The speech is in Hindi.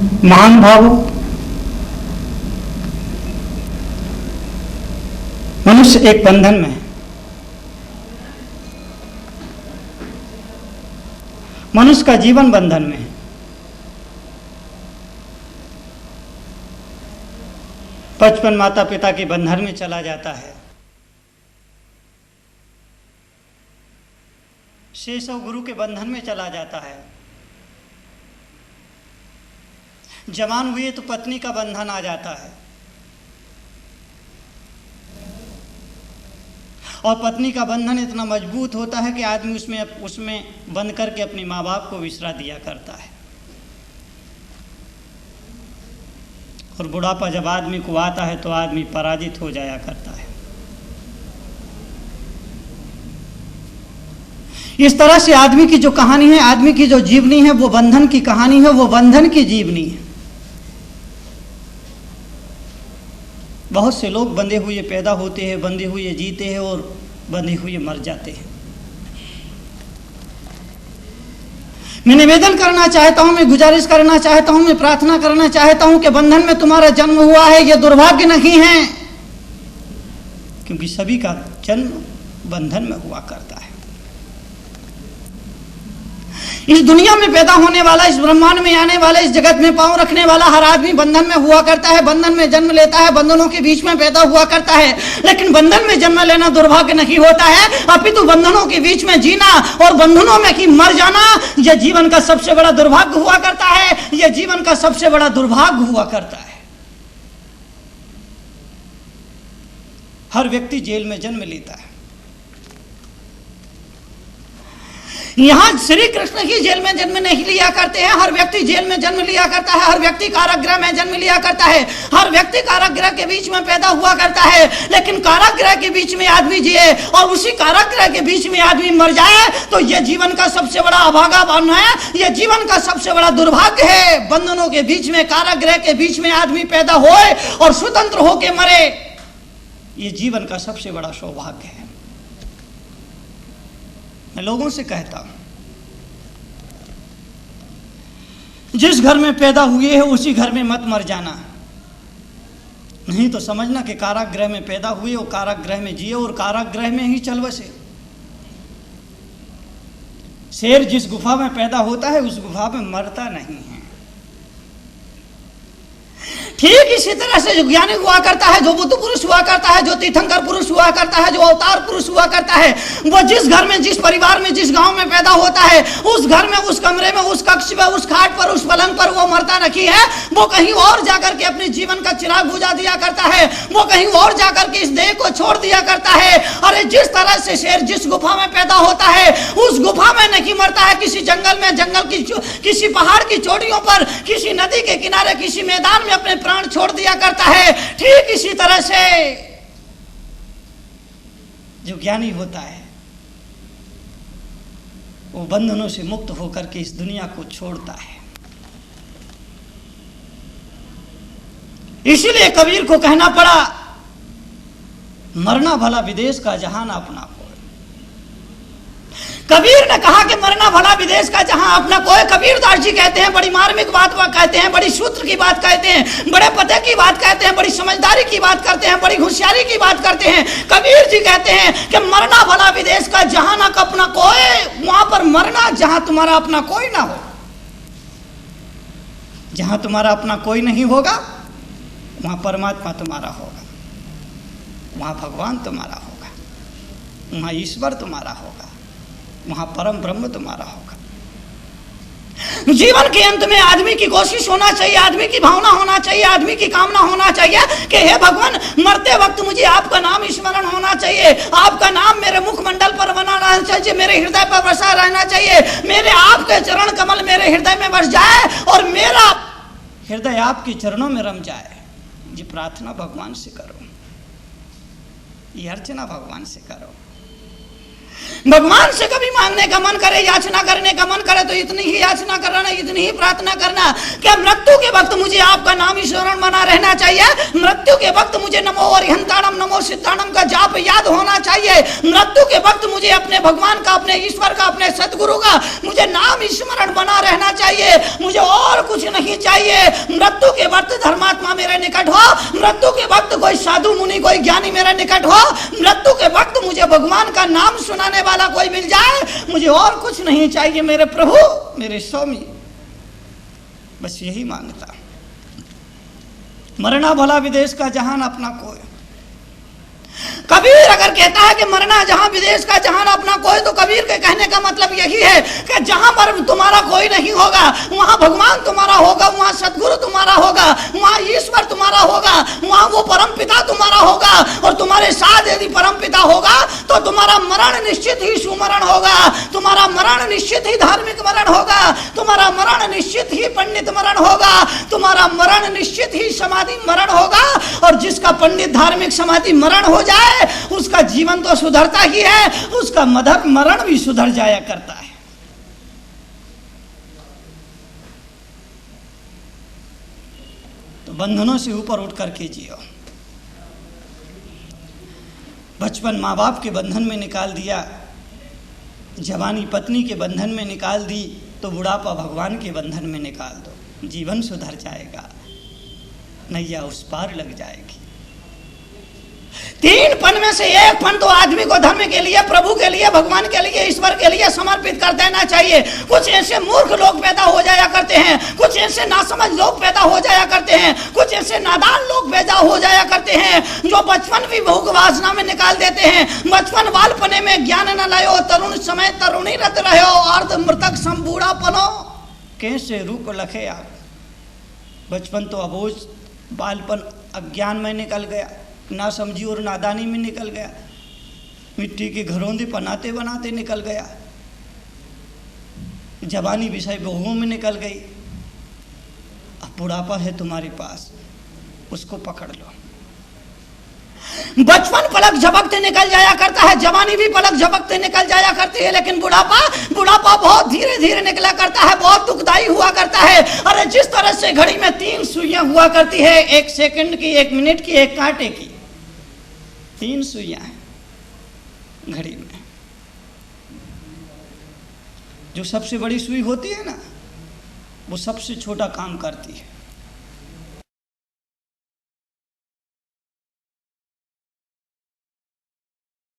महानुभावों, मनुष्य एक बंधन में है। मनुष्य का जीवन बंधन में है। बचपन माता पिता के बंधन में चला जाता है, शैशव गुरु के बंधन में चला जाता है, जवान हुए तो पत्नी का बंधन आ जाता है, और पत्नी का बंधन इतना मजबूत होता है कि आदमी उसमें बंध करके अपने माँ बाप को विश्रा दिया करता है। और बुढ़ापा जब आदमी को आता है तो आदमी पराजित हो जाया करता है। इस तरह से आदमी की जो कहानी है, आदमी की जो जीवनी है, वो बंधन की कहानी है, वो बंधन की जीवनी है। बहुत से लोग बंधे हुए पैदा होते हैं, बंधे हुए जीते हैं और बंधे हुए मर जाते हैं। मैं निवेदन करना चाहता हूं, मैं गुजारिश करना चाहता हूं, मैं प्रार्थना करना चाहता हूं कि बंधन में तुम्हारा जन्म हुआ है, यह दुर्भाग्य नहीं है, क्योंकि सभी का जन्म बंधन में हुआ करता है। इस दुनिया में पैदा होने वाला, इस ब्रह्मांड में आने वाला, इस जगत में पांव रखने वाला हर आदमी बंधन में हुआ करता है, बंधन में जन्म लेता है, बंधनों के बीच में पैदा हुआ करता है। लेकिन बंधन में जन्म लेना दुर्भाग्य नहीं होता है, अपितु बंधनों के बीच में जीना और बंधनों में की मर जाना, यह जीवन का सबसे बड़ा दुर्भाग्य हुआ करता है। यह जीवन का सबसे बड़ा दुर्भाग्य हुआ करता है। हर व्यक्ति जेल में जन्म लेता है। यहां श्री कृष्ण ही जेल में जन्म नहीं लिया करते हैं, हर व्यक्ति जेल में जन्म लिया करता है, हर व्यक्ति कारागृह में जन्म लिया करता है, हर व्यक्ति कारागृह के बीच में पैदा हुआ करता है। लेकिन कारागृह के बीच में आदमी जिए और उसी कारागृह के बीच में आदमी मर जाए तो यह जीवन का सबसे बड़ा अभागापन है, यह जीवन का सबसे बड़ा दुर्भाग्य है। बंधनों के बीच में, कारागृह के बीच में आदमी पैदा होए और स्वतंत्र होके मरे, यह जीवन का सबसे बड़ा सौभाग्य है। मैं लोगों से कहता हूं, जिस घर में पैदा हुए हैं उसी घर में मत मर जाना, नहीं तो समझना कि कारागृह में पैदा हुए और कारागृह में जिए और कारागृह में ही चल बसे। शेर जिस गुफा में पैदा होता है उस गुफा में मरता नहीं है। ठीक इसी तरह से जो ज्ञानी हुआ करता है, जो बुद्ध पुरुष हुआ करता है, जो तीर्थंकर पुरुष हुआ करता है, जो अवतार पुरुष हुआ करता है, वो जिस घर में, जिस परिवार में, जिस गांव में पैदा होता है, उस घर में, उस कमरे में, उस कक्ष में, उस खाट पर, उस पलंग पर वो मरता नहीं है। वो कहीं और जाकर के अपने जीवन का चिराग बुझा दिया करता है, वो कहीं और जाकर के इस देह को छोड़ दिया करता है। अरे जिस तरह से शेर जिस गुफा में पैदा होता है उस गुफा में नहीं मरता है, किसी जंगल में, जंगल की किसी पहाड़ की चोटियों पर, किसी नदी के किनारे, किसी मैदान में अपने प्राण छोड़ दिया करता है। ठीक इसी तरह से जो ज्ञानी होता है वो बंधनों से मुक्त होकर के इस दुनिया को छोड़ता है। इसीलिए कबीर को कहना पड़ा, मरना भला विदेश का जहान अपना कोई। कबीर ने कहा कि मरना भला विदेश का जहां अपना कोई। कबीरदास जी कहते हैं, बड़ी मार्मिक बात कहते हैं, बड़ी सूत्र की बात कहते हैं, बड़े पते की बात कहते हैं, बड़ी समझदारी की बात करते हैं, बड़ी होशियारी की बात करते हैं। कबीर जी कहते हैं कि मरना भला विदेश का जहां ना अपना कोई, वहां पर मरना जहां तुम्हारा अपना कोई ना हो। जहां तुम्हारा अपना कोई नहीं होगा वहां परमात्मा तुम्हारा होगा, वहां भगवान तुम्हारा होगा, वहां ईश्वर तुम्हारा होगा, वहां परम ब्रह्म तुम्हारा होगा। जीवन के अंत में आदमी की कोशिश होना चाहिए, आदमी की भावना होना चाहिए, आदमी की कामना होना चाहिए कि हे भगवान, मरते वक्त मुझे आपका नाम स्मरण होना चाहिए, आपका नाम मेरे मुखमंडल पर बना रहना चाहिए, मेरे हृदय पर बसा रहना चाहिए, मेरे आपके चरण कमल मेरे हृदय में बस जाए और मेरा हृदय आपके चरणों में रम जाए। ये प्रार्थना भगवान से करो, ये अर्चना भगवान से करो। भगवान से कभी मांगने का मन करे, याचना करने का मन करे तो इतनी ही याचना करना, इतनी ही प्रार्थना करना कि मृत्यु के वक्त मुझे आपका नाम ही स्मरण बना रहना चाहिए। मृत्यु के वक्त मुझे नमो अरिहंताणम नमो सिद्धाणम का जाप याद होना चाहिए। मृत्यु के वक्त मुझे अपने भगवान का, अपने ईश्वर का, अपने सदगुरु का मुझे नाम स्मरण बना रहना चाहिए। मुझे और कुछ नहीं चाहिए। मृत्यु के वक्त धर्मात्मा मेरे निकट हो, मृत्यु के वक्त कोई साधु मुनि, कोई ज्ञानी मेरे निकट हो, मृत्यु के वक्त मुझे भगवान का नाम सुनाने वाला कोई मिल जाए, मुझे और कुछ नहीं चाहिए मेरे प्रभु, मेरे स्वामी। बस यही मांगता। मरना भला विदेश का जहान अपना कोई। कबीर अगर कहता है कि मरना जहां विदेश का जहान अपना कोई, तो कबीर के कहने का मतलब यही है कि जहां पर तुम्हारा कोई नहीं होगा वहां भगवान तुम्हारा होगा, वहां सदगुरु तुम्हारा होगा, वहां ईश्वर तुम्हारा होगा, वहां वो परम पिता तुम्हारा होगा। और तुम्हारे साथ यदि परम पिता होगा तो तुम्हारा मरण निश्चित ही सुमरण होगा, तुम्हारा मरण निश्चित ही धार्मिक मरण होगा, तुम्हारा मरण निश्चित ही पंडित मरण होगा, तुम्हारा मरण निश्चित ही समाधि मरण होगा। और जिसका पंडित धार्मिक समाधि मरण हो जाए उसका जीवन तो सुधरता ही है, उसका मरण भी सुधर जाया करता है। तो बंधनों से ऊपर उठ करके जियो। बचपन माँ बाप के बंधन में निकाल दिया, जवानी पत्नी के बंधन में निकाल दी, तो बुढ़ापा भगवान के बंधन में निकाल दो, जीवन सुधर जाएगा, नैया उस पार लग जाएगी। तीन पन में से एक पन तो आदमी को धर्म के लिए, प्रभु के लिए, भगवान के लिए, ईश्वर के लिए समर्पित कर देना चाहिए। कुछ ऐसे मूर्ख लोग पैदा हो जाया करते हैं, कुछ ऐसे नासमझ लोग पैदा हो जाया करते हैं, कुछ ऐसे नादान लोग पैदा हो जाया करते हैं जो बचपन भी भोग वासना में निकाल देते हैं। बचपन बालपने में ज्ञान न लायो, तरुण समय तरुणी रत रहो, अर्ध मृतक सम बूढ़ापनो कैसे रुक लखे आप। बचपन तो अबोझ, बालपन अज्ञान में निकल गया, ना समझी और नादानी में निकल गया, मिट्टी के घरौंदे बनाते बनाते निकल गया, जवानी विषय बहुओं में निकल गई। अब बुढ़ापा है तुम्हारे पास, उसको पकड़ लो। बचपन पलक झपकते निकल जाया करता है, जवानी भी पलक झपकते निकल जाया करती है, लेकिन बुढ़ापा बहुत धीरे धीरे निकला करता है, बहुत दुखदाई हुआ करता है। अरे जिस तरह से घड़ी में 3 सुइयां हुआ करती है, 1 सेकंड की, 1 मिनट की, 1 कांटे की, 3 सुइयां हैं घड़ी में। जो सबसे बड़ी सुई होती है ना, वो सबसे छोटा काम करती है।